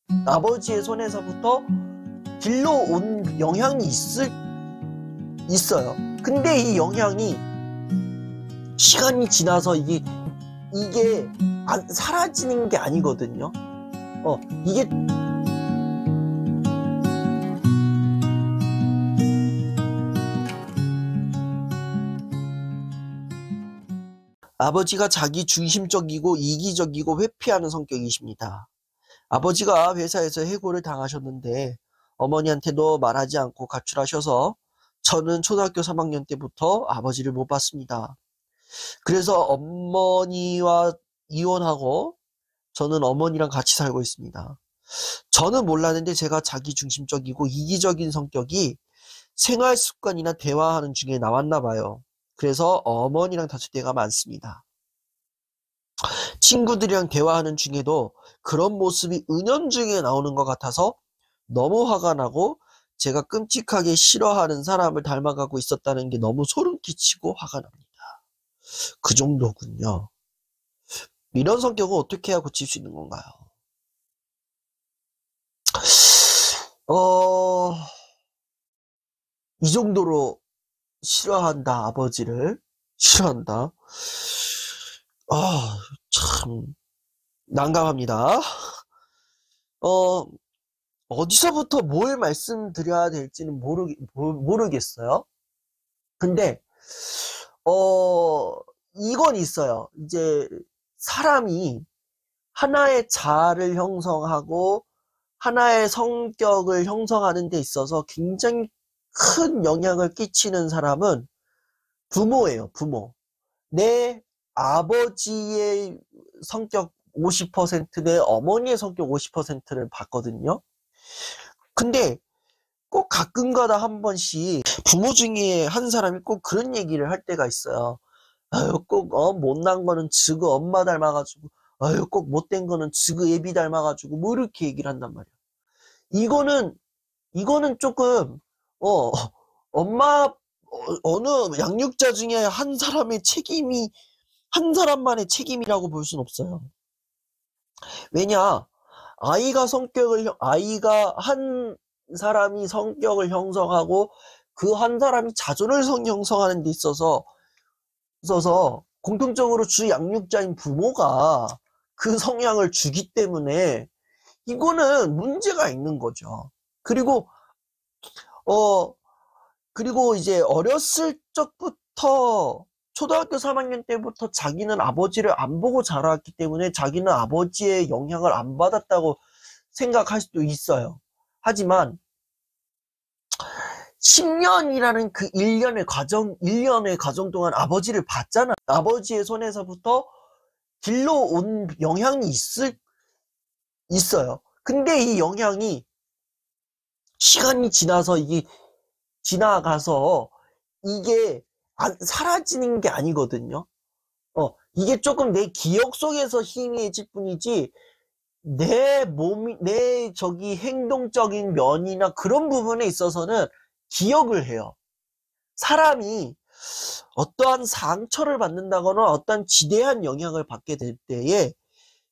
아버지의 손에서부터 길러온 영향이 있어요. 근데 이 영향이 시간이 지나서 이게 사라지는 게 아니거든요. 이게 아버지가 자기 중심적이고 이기적이고 회피하는 성격이십니다. 아버지가 회사에서 해고를 당하셨는데 어머니한테도 말하지 않고 가출하셔서 저는 초등학교 3학년 때부터 아버지를 못 봤습니다. 그래서 어머니와 이혼하고 저는 어머니랑 같이 살고 있습니다. 저는 몰랐는데 제가 자기중심적이고 이기적인 성격이 생활 습관이나 대화하는 중에 나왔나 봐요. 그래서 어머니랑 다툴 때가 많습니다. 친구들이랑 대화하는 중에도 그런 모습이 은연중에 나오는 것 같아서 너무 화가 나고 제가 끔찍하게 싫어하는 사람을 닮아가고 있었다는 게 너무 소름 끼치고 화가 납니다. 그 정도군요. 이런 성격은 어떻게 해야 고칠 수 있는 건가요? 이 정도로 싫어한다, 아버지를. 싫어한다. 참, 난감합니다. 어디서부터 뭘 말씀드려야 될지는 모르겠어요. 근데, 이건 있어요. 이제, 사람이 하나의 자아를 형성하고, 하나의 성격을 형성하는 데 있어서 굉장히 큰 영향을 끼치는 사람은 부모예요, 부모. 내 아버지의 성격 50%, 내 어머니의 성격 50%를 봤거든요. 근데 꼭 가끔가다 한 번씩 부모 중에 한 사람이 꼭 그런 얘기를 할 때가 있어요. 아유, 꼭 못난 거는 지그 엄마 닮아가지고, 아유, 꼭 못된 거는 지그 애비 닮아가지고, 뭐 이렇게 얘기를 한단 말이야. 이거는 조금 어느 양육자 중에 한 사람만의 책임이라고 볼 순 없어요. 왜냐, 아이가 한 사람이 성격을 형성하고 그 한 사람이 자존을 형성하는 데 있어서 공통적으로 주 양육자인 부모가 그 성향을 주기 때문에 이거는 문제가 있는 거죠. 그리고 이제 어렸을 적부터 초등학교 3학년 때부터 자기는 아버지를 안 보고 자랐기 때문에 자기는 아버지의 영향을 안 받았다고 생각할 수도 있어요. 하지만 10년이라는 그 1년의 과정 동안 아버지를 봤잖아. 아버지의 손에서부터 길러온 영향이 있어요. 근데 이 영향이 시간이 지나가서 이게 사라지는 게 아니거든요. 이게 조금 내 기억 속에서 희미해질 뿐이지, 내 행동적인 면이나 그런 부분에 있어서는 기억을 해요. 사람이 어떠한 상처를 받는다거나 어떠한 지대한 영향을 받게 될 때에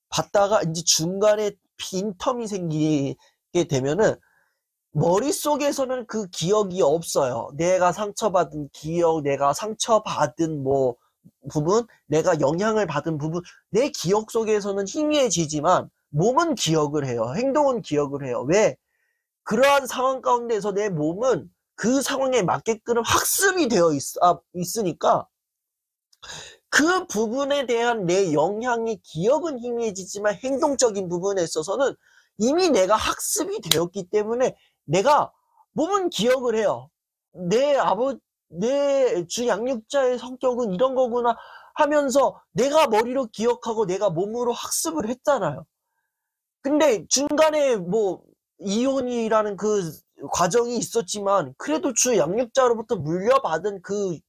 받다가 이제 중간에 빈텀이 생기게 되면은 머릿속에서는 그 기억이 없어요. 내가 상처받은 기억, 내가 상처받은 부분, 내가 영향을 받은 부분, 내 기억 속에서는 희미해지지만 몸은 기억을 해요. 행동은 기억을 해요. 왜? 그러한 상황 가운데서 내 몸은 그 상황에 맞게끔 학습이 되어 있으니까 그 부분에 대한 내 영향의 기억은 희미해지지만 행동적인 부분에 있어서는 이미 내가 학습이 되었기 때문에 내가 몸은 기억을 해요. 내 주 양육자의 성격은 이런 거구나 하면서 내가 머리로 기억하고 내가 몸으로 학습을 했잖아요. 근데 중간에 이혼이라는 그 과정이 있었지만 그래도 주 양육자로부터 물려받은 그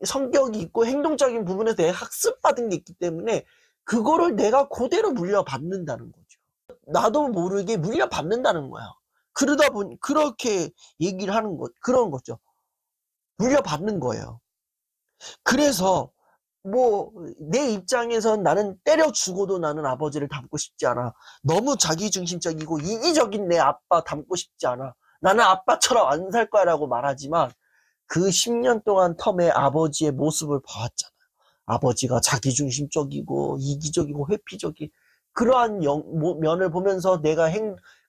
성격이 있고 행동적인 부분에서 내가 학습받은 게 있기 때문에 그거를 내가 그대로 물려받는다는 거죠. 나도 모르게 물려받는다는 거야. 그러다 보니 그렇게 얘기를 하는 그런 거죠. 물려받는 거예요. 그래서 뭐, 내 입장에선 나는 때려 죽어도 나는 아버지를 닮고 싶지 않아. 너무 자기중심적이고 이기적인 내 아빠 닮고 싶지 않아. 나는 아빠처럼 안 살 거야 라고 말하지만 그 10년 동안 텀에 아버지의 모습을 봐왔잖아. 아버지가 자기중심적이고 이기적이고 회피적인 그러한 면을 보면서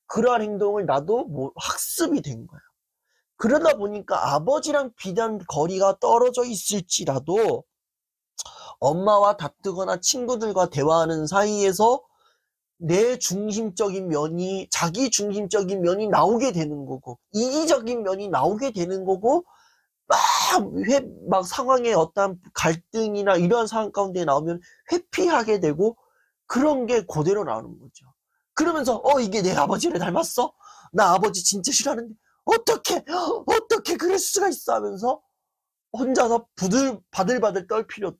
그러한 행동을 나도 학습이 된 거야. 그러다 보니까 아버지랑 비단 거리가 떨어져 있을지라도 엄마와 다투거나 친구들과 대화하는 사이에서 내 중심적인 면이, 자기 중심적인 면이 나오게 되는 거고, 이기적인 면이 나오게 되는 거고, 막 상황에 어떤 갈등이나 이러한 상황 가운데 나오면 회피하게 되고, 그런 게 그대로 나오는 거죠. 그러면서, 이게 내 아버지를 닮았어? 나 아버지 진짜 싫어하는데, 어떻게 그럴 수가 있어? 하면서 혼자서 바들바들 떨게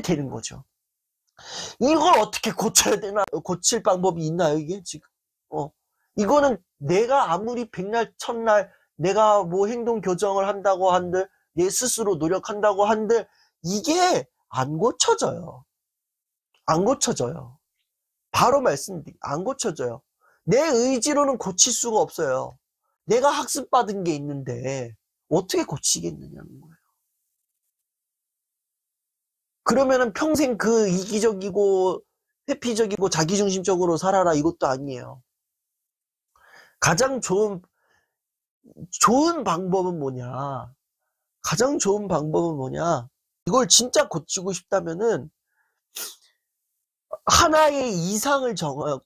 되는 거죠. 이걸 어떻게 고쳐야 되나? 고칠 방법이 있나요, 이게 지금? 이거는 내가 아무리 백날, 첫날 내가 뭐 행동 교정을 한다고 한들, 내 스스로 노력한다고 한들, 이게 안 고쳐져요. 안 고쳐져요. 바로 말씀드릴게요. 안 고쳐져요. 내 의지로는 고칠 수가 없어요. 내가 학습받은 게 있는데, 어떻게 고치겠느냐는 거예요. 그러면은 평생 그 이기적이고 회피적이고 자기중심적으로 살아라 이것도 아니에요. 가장 좋은 방법은 뭐냐? 가장 좋은 방법은 뭐냐? 이걸 진짜 고치고 싶다면은 하나의 이상을 정해야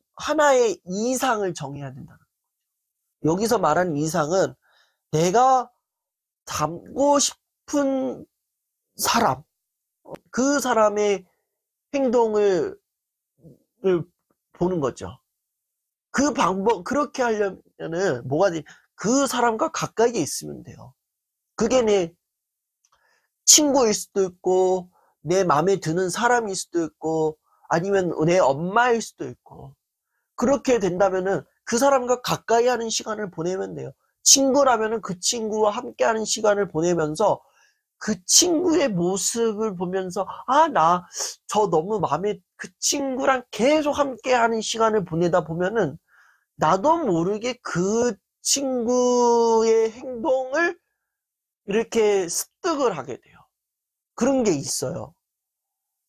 된다. 여기서 말하는 이상은 내가 닮고 싶은 사람, 그 사람의 행동을 보는 거죠. 그렇게 하려면은 그 사람과 가까이에 있으면 돼요. 그게 내 친구일 수도 있고, 내 마음에 드는 사람일 수도 있고, 아니면 내 엄마일 수도 있고. 그렇게 된다면은 그 사람과 가까이 하는 시간을 보내면 돼요. 친구라면은 그 친구와 함께 하는 시간을 보내면서 그 친구의 모습을 보면서, 그 친구랑 계속 함께 하는 시간을 보내다 보면은 나도 모르게 그 친구의 행동을 이렇게 습득을 하게 돼요. 그런 게 있어요.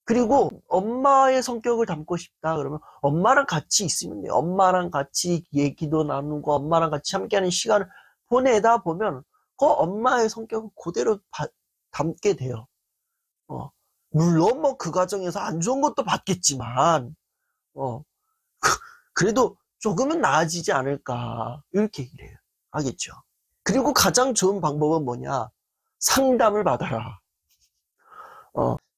그리고 엄마의 성격을 닮고 싶다 그러면 엄마랑 같이 있으면 돼요. 엄마랑 같이 얘기도 나누고 엄마랑 같이 함께하는 시간을 보내다 보면 그 엄마의 성격을 그대로 담게 돼요. 물론 뭐 그 과정에서 안 좋은 것도 봤겠지만 그래도 조금은 나아지지 않을까 이렇게 얘기를 해요. 알겠죠? 그리고 가장 좋은 방법은 뭐냐? 상담을 받아라.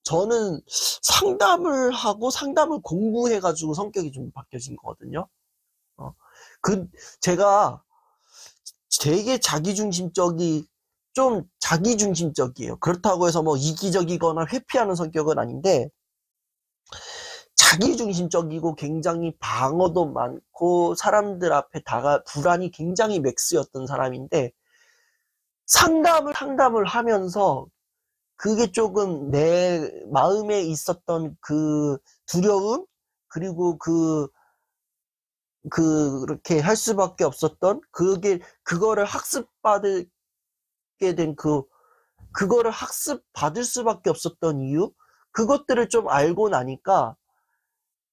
저는 상담을 하고 상담을 공부해가지고 성격이 좀 바뀌어진 거거든요. 제가 되게 좀 자기중심적이에요. 그렇다고 해서 뭐 이기적이거나 회피하는 성격은 아닌데, 자기중심적이고 굉장히 방어도 많고, 사람들 앞에 불안이 굉장히 맥스였던 사람인데, 상담을 하면서 그게 조금 내 마음에 있었던 그 두려움, 그리고 그렇게 할 수밖에 없었던, 그거를 학습받을 수밖에 없었던 이유? 그것들을 좀 알고 나니까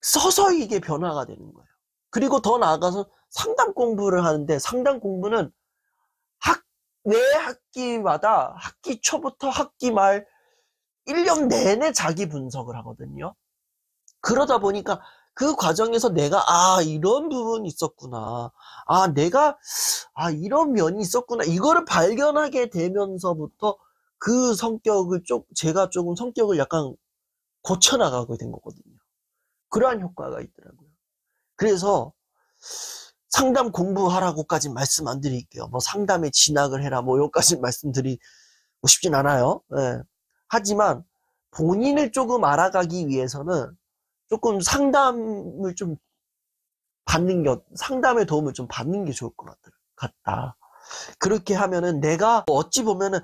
서서히 이게 변화가 되는 거예요. 그리고 더 나아가서 상담 공부를 하는데, 상담 공부는 매 학기마다 학기 초부터 학기 말 1년 내내 자기 분석을 하거든요. 그러다 보니까 그 과정에서 내가 이런 부분이 있었구나. 이런 면이 있었구나. 이거를 발견하게 되면서부터 제가 조금 성격을 약간 고쳐나가게 된 거거든요. 그러한 효과가 있더라고요. 그래서 상담 공부하라고까지 말씀 안 드릴게요. 뭐 상담에 진학을 해라 뭐 여기까지 말씀드리고 싶진 않아요. 네. 하지만 본인을 조금 알아가기 위해서는 조금 상담의 도움을 좀 받는 게 좋을 것 같다. 그렇게 하면은 내가 어찌 보면은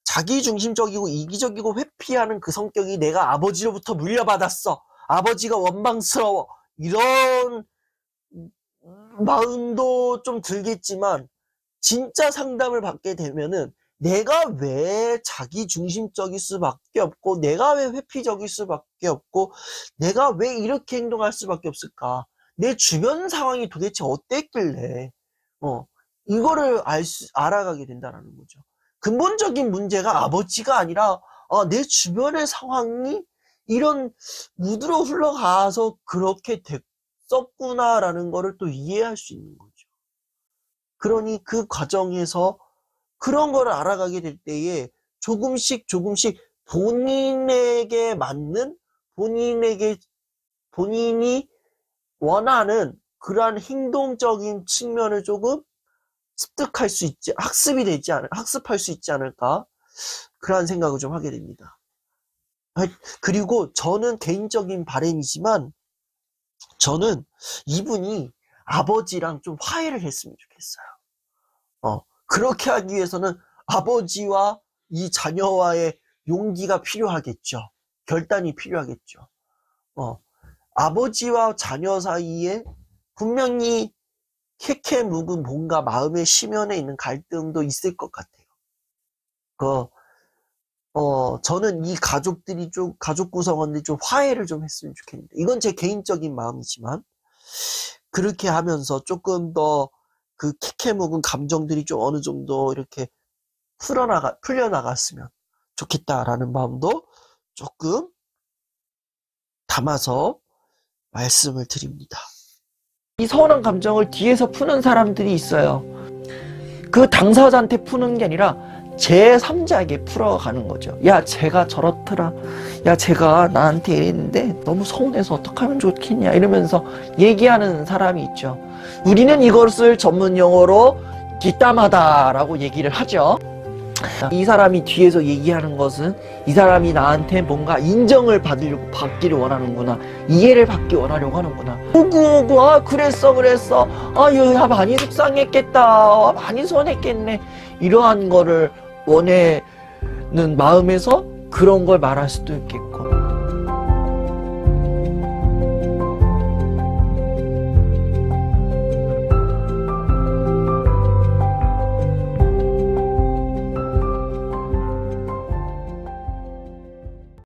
자기중심적이고 이기적이고 회피하는 그 성격이 내가 아버지로부터 물려받았어. 아버지가 원망스러워. 이런 마음도 좀 들겠지만 진짜 상담을 받게 되면은 내가 왜 자기중심적일 수밖에 없고 내가 왜 회피적일 수밖에 없고 내가 왜 이렇게 행동할 수밖에 없을까? 내 주변 상황이 도대체 어땠길래 이거를 알아가게 된다는 거죠. 근본적인 문제가 아버지가 아니라 내 주변의 상황이 이런 무드로 흘러가서 그렇게 됐었구나라는 거를 또 이해할 수 있는 거죠. 그러니 그 과정에서 그런 거를 알아가게 될 때에 조금씩 본인에게 맞는 본인이 원하는 그러한 행동적인 측면을 조금 학습할 수 있지 않을까 그러한 생각을 좀 하게 됩니다. 그리고 저는 개인적인 바람이지만 저는 이분이 아버지랑 좀 화해를 했으면 좋겠어요. 그렇게 하기 위해서는 아버지와 이 자녀와의 용기가 필요하겠죠. 결단이 필요하겠죠. 아버지와 자녀 사이에 분명히 캐캐 묵은 뭔가 마음의 심연에 있는 갈등도 있을 것 같아요. 저는 이 가족 구성원들이 좀 화해를 좀 했으면 좋겠는데, 이건 제 개인적인 마음이지만, 그렇게 하면서 조금 더 그 캐캐 묵은 감정들이 좀 어느 정도 이렇게 풀려나갔으면 좋겠다라는 마음도 조금 담아서 말씀을 드립니다. 이 서운한 감정을 뒤에서 푸는 사람들이 있어요. 그 당사자한테 푸는 게 아니라 제3자에게 풀어가는 거죠. 야, 제가 저렇더라. 야, 제가 나한테 이랬는데 너무 서운해서 어떡하면 좋겠냐 이러면서 얘기하는 사람이 있죠. 우리는 이것을 전문 용어로 뒷담화다라고 얘기를 하죠. 이 사람이 뒤에서 얘기하는 것은 이 사람이 나한테 뭔가 인정을 받기를 원하는구나, 이해를 받기 원하려고 하는구나. 오구 그랬어 야 많이 속상했겠다, 많이 서운했겠네, 이러한 거를 원하는 마음에서 그런 걸 말할 수도 있겠고,